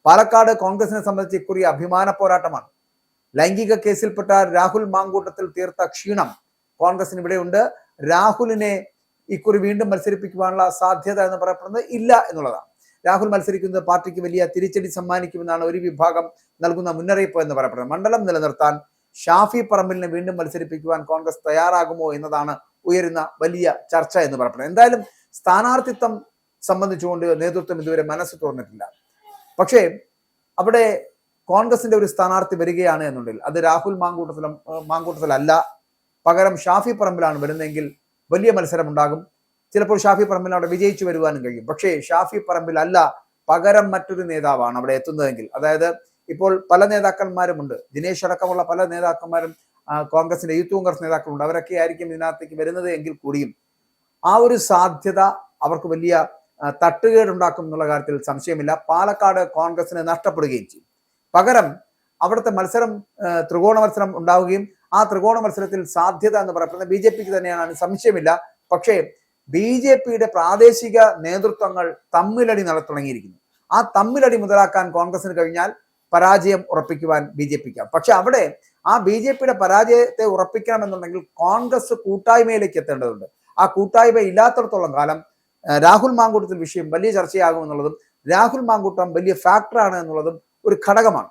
പാലക്കാട് കോൺഗ്രസിനെ സംബന്ധിച്ച് ഇക്കുറി അഭിമാന പോരാട്ടമാണ്. ലൈംഗിക കേസിൽപ്പെട്ട രാഹുൽ മാങ്കൂട്ടത്തിൽ തീർത്ത ക്ഷീണം കോൺഗ്രസിന് ഇവിടെയുണ്ട്. രാഹുലിനെ ഇക്കുറി വീണ്ടും മത്സരിപ്പിക്കുവാനുള്ള സാധ്യത എന്ന് പറയപ്പെടുന്നത് ഇല്ല എന്നുള്ളതാണ്. രാഹുൽ മത്സരിക്കുന്നത് പാർട്ടിക്ക് വലിയ തിരിച്ചടി സമ്മാനിക്കുമെന്നാണ് ഒരു വിഭാഗം നൽകുന്ന മുന്നറിയിപ്പ് എന്ന് പറയപ്പെടുന്നത്. മണ്ഡലം നിലനിർത്താൻ ഷാഫി പറമ്പിലിനെ വീണ്ടും മത്സരിപ്പിക്കുവാൻ കോൺഗ്രസ് തയ്യാറാകുമോ എന്നതാണ് ഉയരുന്ന വലിയ ചർച്ച എന്ന് പറയപ്പെടുന്നത്. എന്തായാലും സ്ഥാനാർത്ഥിത്വം സംബന്ധിച്ചുകൊണ്ട് നേതൃത്വം ഇതുവരെ മനസ്സ് തുറന്നിട്ടില്ല. പക്ഷേ അവിടെ കോൺഗ്രസിന്റെ ഒരു സ്ഥാനാർത്ഥി വരികയാണ് എന്നുണ്ടെങ്കിൽ അത് രാഹുൽ മാങ്കൂട്ടത്തിലല്ല, പകരം ഷാഫി പറമ്പിലാണ് വരുന്നതെങ്കിൽ വലിയ മത്സരം ഉണ്ടാകും. ചിലപ്പോൾ ഷാഫി പറമ്പിൽ അവിടെ വിജയിച്ചു വരുവാനും കഴിയും. പക്ഷേ ഷാഫി പറമ്പിൽ അല്ല, പകരം മറ്റൊരു നേതാവാണ് അവിടെ എത്തുന്നതെങ്കിൽ, അതായത് ഇപ്പോൾ പല നേതാക്കന്മാരുമുണ്ട്, ദിനേശ് അടക്കമുള്ള പല നേതാക്കന്മാരും കോൺഗ്രസിന്റെ യൂത്ത് കോൺഗ്രസ് നേതാക്കളുണ്ട്, അവരൊക്കെ ആയിരിക്കും ഇതിനകത്തേക്ക് വരുന്നത് എങ്കിൽ കൂടിയും ആ ഒരു സാധ്യത അവർക്ക് വലിയ തട്ടുകേടുണ്ടാക്കും എന്നുള്ള കാര്യത്തിൽ സംശയമില്ല. പാലക്കാട് കോൺഗ്രസിന് നഷ്ടപ്പെടുകയും ചെയ്യും. പകരം അവിടുത്തെ മത്സരം ത്രികോണ മത്സരം ഉണ്ടാവുകയും ആ ത്രികോണ മത്സരത്തിൽ സാധ്യത എന്ന് പറയപ്പെടുന്നത് BJPക്ക് തന്നെയാണ്, സംശയമില്ല. പക്ഷേ BJPയുടെ പ്രാദേശിക നേതൃത്വങ്ങൾ തമ്മിലടി നടത്തുടങ്ങിയിരിക്കുന്നു. ആ തമ്മിലടി മുതലാക്കാൻ കോൺഗ്രസിന് കഴിഞ്ഞാൽ പരാജയം ഉറപ്പിക്കുവാൻ BJPക്ക്. പക്ഷെ അവിടെ ആ BJPയുടെ പരാജയത്തെ ഉറപ്പിക്കണമെന്നുണ്ടെങ്കിൽ കോൺഗ്രസ് കൂട്ടായ്മയിലേക്ക് എത്തേണ്ടതുണ്ട്. ആ കൂട്ടായ്മ ഇല്ലാത്തടത്തോളം കാലം രാഹുൽ മാങ്കൂട്ടത്തിൽ വിഷയം വലിയ ചർച്ചയാകുമെന്നുള്ളതും രാഹുൽ മാങ്കൂട്ടം വലിയ ഫാക്ടറാണ് എന്നുള്ളതും ഒരു ഘടകമാണ്.